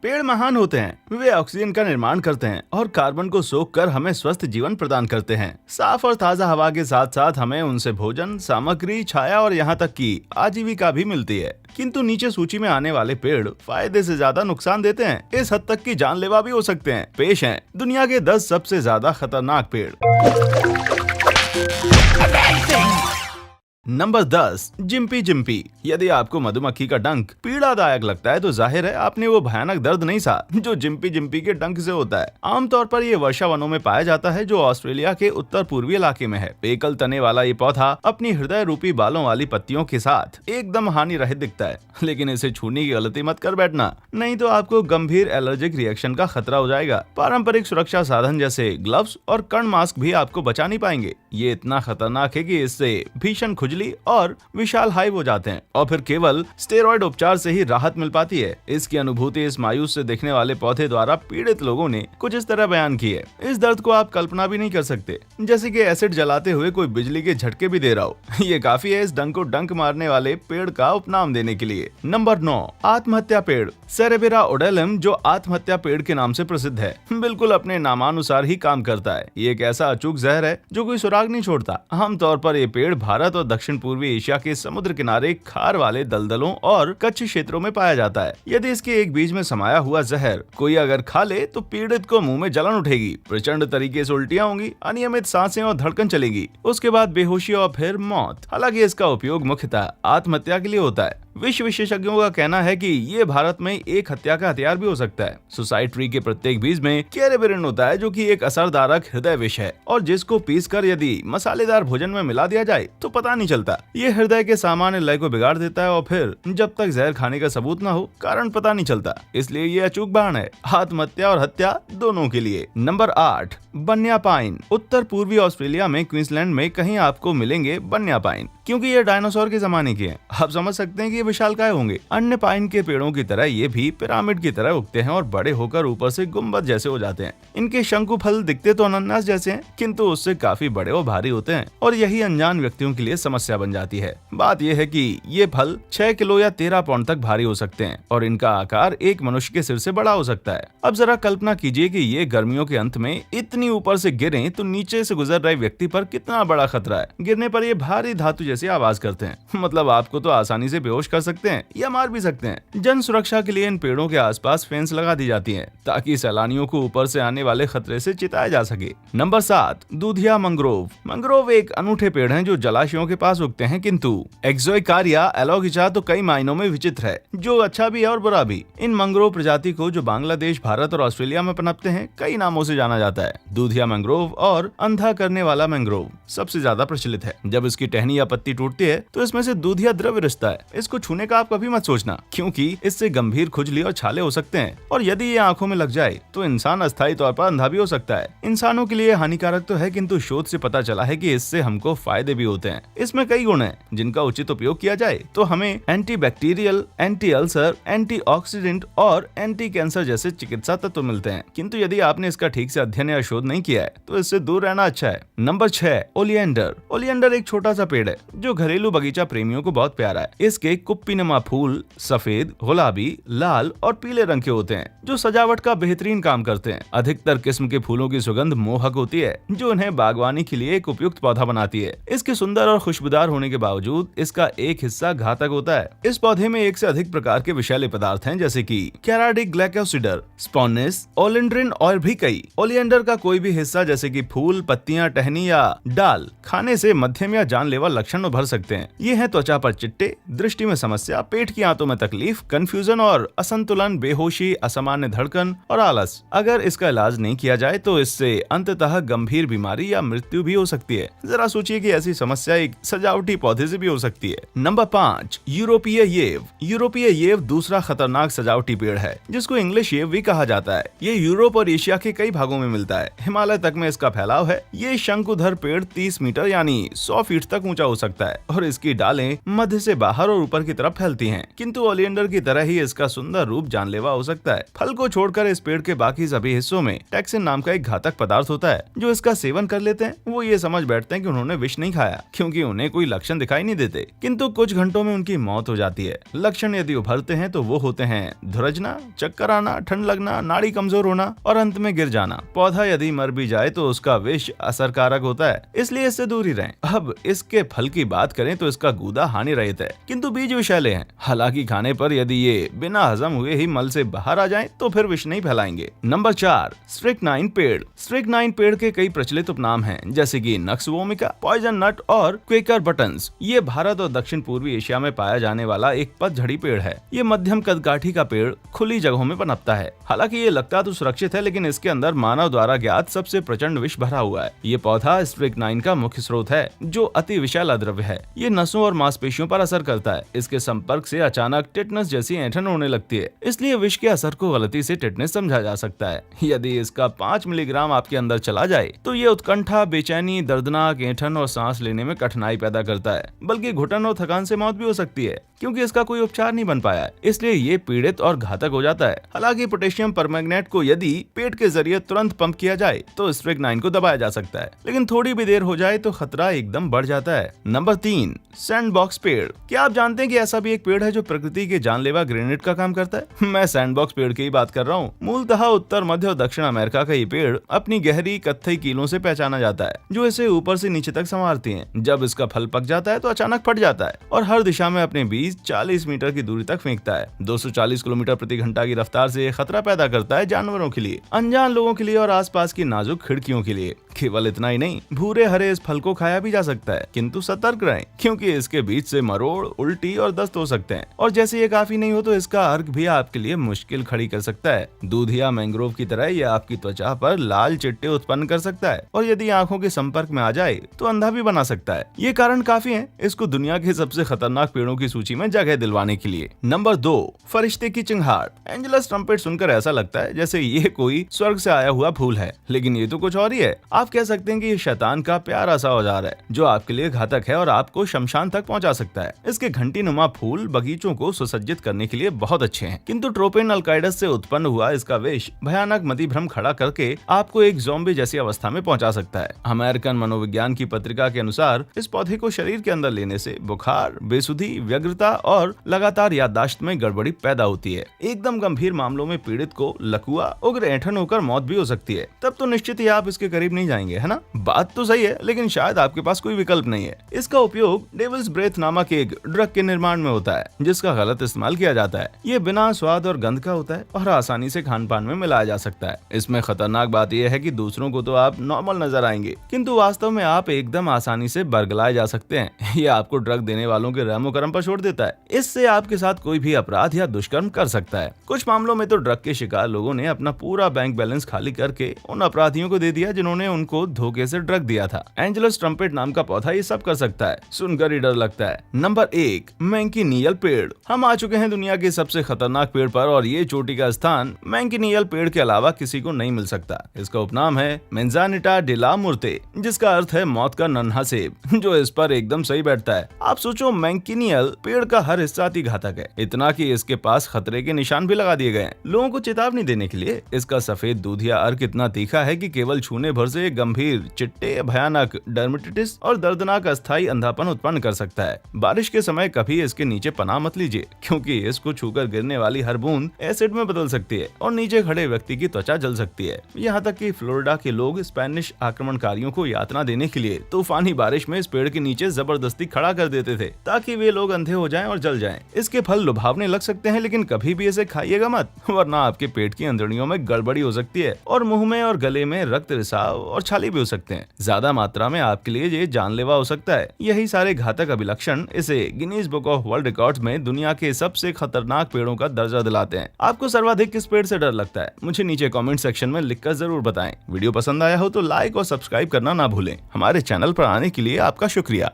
पेड़ महान होते हैं। वे ऑक्सीजन का निर्माण करते हैं और कार्बन को सोख कर हमें स्वस्थ जीवन प्रदान करते हैं। साफ और ताज़ा हवा के साथ साथ हमें उनसे भोजन, सामग्री, छाया और यहाँ तक कि आजीविका भी मिलती है। किंतु नीचे सूची में आने वाले पेड़ फायदे से ज्यादा नुकसान देते हैं, इस हद तक कि जानलेवा भी हो सकते हैं। पेश हैं दुनिया के 10 सबसे ज्यादा खतरनाक पेड़। Number 10, gympie gympie. यदि आपको मधुमक्खी का डंक पीड़ादायक लगता है तो जाहिर है आपने वो भयानक दर्द नहीं सा जो जिम्पी जिम्पी के डंक से होता है। आमतौर पर ये वर्षा वनों में पाया जाता है जो ऑस्ट्रेलिया के उत्तर पूर्वी इलाके में है। एकल तने वाला ये पौधा अपनी हृदय रूपी बालों वाली पत्तियों के साथ एकदम हानि रहित दिखता है, लेकिन इसे छूने की गलती मत कर बैठना, नहीं तो आपको गंभीर एलर्जिक रिएक्शन का खतरा हो जाएगा। पारंपरिक सुरक्षा साधन जैसे ग्लव्स और कर्ण मास्क भी आपको बचा नहीं पाएंगे। ये इतना खतरनाक है कि इससे भीषण खुजली और विशाल हाइव हो जाते हैं और फिर केवल स्टेरॉइड उपचार से ही राहत मिल पाती है। इसकी अनुभूति इस मायूस से दिखने वाले पौधे द्वारा पीड़ित लोगों ने कुछ इस तरह बयान की है। इस दर्द को आप कल्पना भी नहीं कर सकते, जैसे कि एसिड जलाते हुए कोई बिजली के झटके भी दे रहा हो। ये काफी है इस डंक को डंक मारने वाले पेड़ का उपनाम देने के लिए। नंबर 9, आत्महत्या पेड़। सेरेबेरा ओडेलम जो आत्महत्या पेड़ के नाम से प्रसिद्ध है, बिल्कुल अपने नामानुसार ही काम करता है। ये एक ऐसा अचूक जहर है जो कोई सुराग नहीं छोड़ता। आमतौर पर ये पेड़ भारत और दक्षिण पूर्वी एशिया के समुद्र किनारे खार वाले दलदलों और कच्छ क्षेत्रों में पाया जाता है। यदि इसके एक बीज में समाया हुआ जहर कोई अगर खा ले तो पीड़ित को मुंह में जलन उठेगी, प्रचंड तरीके से उल्टियां होंगी, अनियमित सांसें और धड़कन चलेगी, उसके बाद बेहोशी और फिर मौत। हालांकि इसका उपयोग मुख्यतः आत्महत्या के लिए होता है। विश्व विशेषज्ञों का कहना है कि ये भारत में एक हत्या का हथियार भी हो सकता है। सुसाइड ट्री के प्रत्येक बीज में कैरेबिरिन होता है जो कि एक असरदारक हृदय विष है और जिसको पीसकर यदि मसालेदार भोजन में मिला दिया जाए तो पता नहीं चलता। ये हृदय के सामान्य लय को बिगाड़ देता है और फिर जब तक जहर खाने का सबूत न हो कारण पता नहीं चलता। इसलिए ये अचूक बयान है आत्महत्या और हत्या दोनों के लिए। नंबर 8, बन्या पाइन। उत्तर पूर्वी ऑस्ट्रेलिया में क्वींसलैंड में कहीं आपको मिलेंगे बन्या पाइन, क्योंकि ये डायनासोर के जमाने के हैं। आप समझ सकते हैं कि ये विशालकाय होंगे। अन्य पाइन के पेड़ों की तरह ये भी पिरामिड की तरह उगते हैं और बड़े होकर ऊपर से गुंबद जैसे हो जाते हैं। इनके शंकु फल दिखते तो अनानास जैसे हैं, किंतु उससे काफी बड़े और भारी होते हैं और यही अनजान व्यक्तियों के लिए समस्या बन जाती है। बात यह है कि ये फल 6 किलो या 13 पाउंड तक भारी हो सकते हैं और इनका आकार एक मनुष्य के सिर से बड़ा हो सकता है। अब जरा कल्पना कीजिए कि ये गर्मियों के अंत में इतनी ऊपर से गिरें तो नीचे से गुजर रहे व्यक्ति पर कितना बड़ा खतरा है। गिरने पर ये भारी धातु जैसी आवाज करते हैं, मतलब आपको तो आसानी से बेहोश कर सकते हैं या मार भी सकते हैं। जन सुरक्षा के लिए इन पेड़ों के आसपास फेंस लगा दी जाती है ताकि सैलानियों को ऊपर से आने वाले खतरे से चिताया जा सके। नंबर 7, दूधिया मैंग्रोव। मैंग्रोव एक अनूठे पेड़ हैं जो जलाशयों के पास उगते हैं, किंतु एक्सोइकारिया एलोगिचा तो कई मायनों में विचित्र है, जो अच्छा भी है और बुरा भी। इन मैंग्रोव प्रजाति को जो बांग्लादेश, भारत और ऑस्ट्रेलिया में पनपते हैं कई नामों से जाना जाता है। दूधिया मैंग्रोव और अंधा करने वाला मैंग्रोव सबसे ज्यादा प्रचलित है। जब इसकी टहनी या पत्ती टूटती है तो इसमें से दूधिया द्रव्य रिसता है। इसको छूने का आप कभी मत सोचना, क्योंकि इससे गंभीर खुजली और छाले हो सकते हैं और यदि ये आंखों में लग जाए तो इंसान अस्थायी तौर पर अंधा भी हो सकता है। इंसानों के लिए हानिकारक तो है, किंतु शोध से पता चला है कि इससे हमको फायदे भी होते हैं। इसमें कई गुण हैं जिनका उचित उपयोग किया जाए तो हमें anti bacterial, anti ulcer, anti oxidant और एंटी कैंसर जैसे चिकित्सा तत्व मिलते हैं। किंतु यदि आपने इसका ठीक से अध्ययन या शोध नहीं किया है तो इससे दूर रहना अच्छा है। Number 6, oleander. ओलियंडर एक छोटा सा पेड़ है जो घरेलू बगीचा प्रेमियों को बहुत प्यारा है। इसके कुप्पीनुमा फूल सफेद, गुलाबी, लाल और पीले रंग के होते हैं जो सजावट का बेहतरीन काम करते हैं। अधिकतर किस्म के फूलों की सुगंध मोहक होती है जो इन्हें बागवानी के लिए एक उपयुक्त पौधा बनाती है। इसके सुंदर और खुशबूदार होने के बावजूद इसका एक हिस्सा घातक होता है। इस पौधे में 1 से अधिक प्रकार के विषैले पदार्थ हैं, जैसे कि कैराडिक ग्लाइकोसिडर, स्पॉनिस, ओलिंड्रिन और भी कई। ओलियंडर का कोई भी हिस्सा जैसे कि फूल, पत्तियां, टहनी या डाल खाने से मध्यम या जानलेवा लक्षण उभर सकते हैं। ये हैं त्वचा पर चिट्टे, दृष्टि में समस्या, पेट की आंतों में तकलीफ, कंफ्यूजन और असंतुलन, बेहोशी, असामान्य धड़कन और आलस। अगर इसका इलाज नहीं किया जाए तो इससे अंततः गंभीर बीमारी या मृत्यु भी हो सकती है। जरा सोचिए कि ऐसी समस्या एक सजावटी पौधे से भी हो सकती है। नंबर 5, यूरोपीय येव। यूरोपीय येव दूसरा खतरनाक सजावटी पेड़ है जिसको इंग्लिश येव भी कहा जाता है। ये यूरोप और एशिया के कई भागों में मिलता है। हिमालय तक में इसका फैलाव है। ये शंकुधर पेड़ 30 मीटर यानी 100 फीट तक ऊंचा हो सकता है। सकता है और इसकी डालें मध्य से बाहर और ऊपर की तरफ फैलती हैं, किंतु ओलियंडर की तरह ही इसका सुंदर रूप जानलेवा हो सकता है। फल को छोड़कर इस पेड़ के बाकी सभी हिस्सों में टैक्सिन नाम का एक घातक पदार्थ होता है। जो इसका सेवन कर लेते हैं वो ये समझ बैठते हैं कि उन्होंने विष नहीं खाया, क्योंकि उन्हें कोई लक्षण दिखाई नहीं देते, किंतु कुछ घंटों में उनकी मौत हो जाती है। लक्षण यदि उभरते हैं तो वो होते हैं धुरजना, चक्कर आना, ठंड लगना, नाड़ी कमजोर होना और अंत में गिर जाना। पौधा यदि मर भी जाए तो उसका विष असरकारक होता है, इसलिए इससे दूर ही रहें। अब इसके फल की बात करें तो इसका गूदा हानि रहित है, किंतु बीज विषैले हैं। हालांकि खाने पर यदि ये बिना हजम हुए ही मल से बाहर आ जाएं तो फिर विष नहीं फैलाएंगे। नंबर 4, स्ट्रिक्नाइन पेड़। स्ट्रिक्नाइन पेड़ के कई प्रचलित उपनाम हैं, जैसे कि नक्स वोमिका, पॉइजन नट और क्वेकर बटन्स। ये भारत और दक्षिण पूर्वी एशिया में पाया जाने वाला एक पतझड़ी पेड़ है। ये मध्यम कदकाठी का पेड़ खुली जगहों में पनपता है। हालांकि ये लगता तो सुरक्षित है, लेकिन इसके अंदर मानव द्वारा ज्ञात सबसे प्रचंड विष भरा हुआ है। ये पौधा स्ट्रिक्नाइन का मुख्य स्रोत है, जो अति विषैला द्रव्य है। ये नसों और मांसपेशियों पर असर करता है। इसके संपर्क से अचानक टिटनस जैसी ऐंठन होने लगती है, इसलिए विष के असर को गलती से टिटनस समझा जा सकता है। यदि इसका 5 मिलीग्राम आपके अंदर चला जाए तो ये उत्कंठा, बेचैनी, दर्दनाक ऐंठन और सांस लेने में कठिनाई पैदा करता है, बल्कि घुटन और थकान से मौत भी हो सकती है, क्योंकि इसका कोई उपचार नहीं बन पाया है, इसलिए ये पीड़ित और घातक हो जाता है। हालांकि पोटेशियम परमैंगनेट को यदि पेट के जरिए तुरंत पंप किया जाए तो स्ट्रिक्नाइन को दबाया जा सकता है, लेकिन थोड़ी भी देर हो जाए तो खतरा एकदम बढ़ जाता है। नंबर 3, सैंडबॉक्स पेड़। क्या आप जानते हैं कि ऐसा भी एक पेड़ है जो प्रकृति के जानलेवा ग्रेनेड का काम करता है? मैं सैंडबॉक्स पेड़ की ही बात कर रहा हूँ। मूलतः उत्तर, मध्य और दक्षिण अमेरिका का ये पेड़ अपनी गहरी कत्थई कीलों से पहचाना जाता है, जो इसे ऊपर से नीचे तक संवारती हैं। जब इसका फल पक जाता है तो अचानक फट जाता है और हर दिशा में अपने बीज 40 मीटर की दूरी तक फेंकता है। 240 किलोमीटर प्रति घंटा की रफ्तार से खतरा पैदा करता है जानवरों के लिए, अनजान लोगों के लिए और आसपास की नाजुक खिड़कियों के लिए। केवल इतना ही नहीं, भूरे हरे इस फल को खाया भी जा सकता है, किंतु सतर्क रहें, क्योंकि इसके बीच से मरोड़, उल्टी और दस्त हो सकते हैं। और जैसे ये काफी नहीं हो तो इसका अर्क भी आपके लिए मुश्किल खड़ी कर सकता है। दूध या मैंग्रोव की तरह ये आपकी त्वचा पर लाल चिट्टे उत्पन्न कर सकता है, और यदि आंखों के संपर्क में आ जाए तो अंधा भी बना सकता है। ये कारण काफी है इसको दुनिया के सबसे खतरनाक पेड़ों की सूची में जगह दिलवाने के लिए। नंबर 2, फरिश्ते की चिंगार। एंजेलस ट्रम्पेट सुनकर ऐसा लगता है जैसे ये कोई स्वर्ग से आया हुआ फूल है, लेकिन ये तो कुछ और ही है। आप कह सकते हैं कि ये शैतान का प्यारा सा औजार है, जो आपके लिए घातक है और आपको शमशान तक पहुंचा सकता है। इसके घंटी नुमा फूल बगीचों को सुसज्जित करने के लिए बहुत अच्छे हैं, किंतु ट्रोपेन अल्काइडस से उत्पन्न हुआ इसका विष भयानक मतिभ्रम खड़ा करके आपको एक ज़ॉम्बी जैसी अवस्था में पहुंचा सकता है। अमेरिकन मनोविज्ञान की पत्रिका के अनुसार इस पौधे को शरीर के अंदर लेने से बुखार, बेसुधी, व्यग्रता और लगातार याददाश्त में गड़बड़ी पैदा होती है। एकदम गंभीर मामलों में पीड़ित को लकवा, उग्र ऐंठन होकर मौत भी हो सकती है। तब तो निश्चित ही आप इसके करीब नहीं जाएंगे, है ना? बात तो सही है, लेकिन शायद आपके पास कोई विकल्प नहीं है। इसका उपयोग डेविल्स ब्रेथ नामक एक ड्रग के निर्माण में होता है, जिसका गलत इस्तेमाल किया जाता है। ये बिना स्वाद और गंध का होता है और आसानी से खान पान में मिलाया जा सकता है। इसमें खतरनाक बात यह है कि दूसरों को तो आप नॉर्मल नजर आएंगे, किंतु वास्तव में आप एकदम आसानी से बरगलाए जा सकते हैं। ये आपको ड्रग देने वालों के रहमो करम पर छोड़ देता है। इससे आपके साथ कोई भी अपराध या दुष्कर्म कर सकता है। कुछ मामलों में तो ड्रग के शिकार लोगों ने अपना पूरा बैंक बैलेंस खाली करके उन अपराधियों को दे दिया जिन्होंने उनको धोखे से ड्रग दिया था। एंजेलस ट्रम्पेट नाम का पौधा ये सब कर सकता है, सुनकर ही डर लगता है। नंबर 1, मैंकिनियल पेड़। हम आ चुके हैं दुनिया के सबसे खतरनाक पेड़ पर, और ये चोटी का स्थान मैंकिनियल पेड़ के अलावा किसी को नहीं मिल सकता। इसका उपनाम है मेंजानिटा डिला मुर्ते, जिसका अर्थ है मौत का नन्हा सेब, जो इस पर एकदम सही बैठता है। आप सोचो, मैंकिनियल पेड़ का हर हिस्सा अति घातक है, इतना कि इसके पास खतरे के निशान भी लगा दिए गए हैं लोगों को चेतावनी देने के लिए। इसका सफेद दूधिया अर्क इतना तीखा है कि केवल छूने भर से गंभीर चिट्टे, भयानक डर्मेटिटिस और दर्दनाक अस्थायी अंधापन उत्पन्न कर सकता है। बारिश के समय कभी इसके नीचे पनाह मत लीजिए, क्योंकि इसको छूकर गिरने वाली हर बूंद एसिड में बदल सकती है और नीचे खड़े व्यक्ति की त्वचा जल सकती है। यहाँ तक कि फ्लोरिडा के लोग स्पेनिश आक्रमणकारियों को यातना देने के लिए तूफानी बारिश में इस पेड़ के नीचे जबरदस्ती खड़ा कर देते थे, ताकि वे लोग अंधे हो जाएं और जल जाएं। इसके फल लुभावने लग सकते हैं, लेकिन कभी भी इसे खाइएगा मत, वरना आपके पेट की अंदड़ियों में गड़बड़ी हो सकती है और मुंह में और गले में रक्त रिसाव और छाले भी हो सकते हैं। ज्यादा मात्रा में आपके लिए ये जानलेवा हो सकता है। यही सारे घातक अभिलक्षण इसे Guinness book of world records में दुनिया के सबसे खतरनाक पेड़ों का दर्जा दिलाते हैं। आपको सर्वाधिक किस पेड़ से डर लगता है? मुझे नीचे कमेंट सेक्शन में लिखकर जरूर बताएं। वीडियो पसंद आया हो तो लाइक और सब्सक्राइब करना ना भूलें। हमारे चैनल पर आने के लिए आपका शुक्रिया।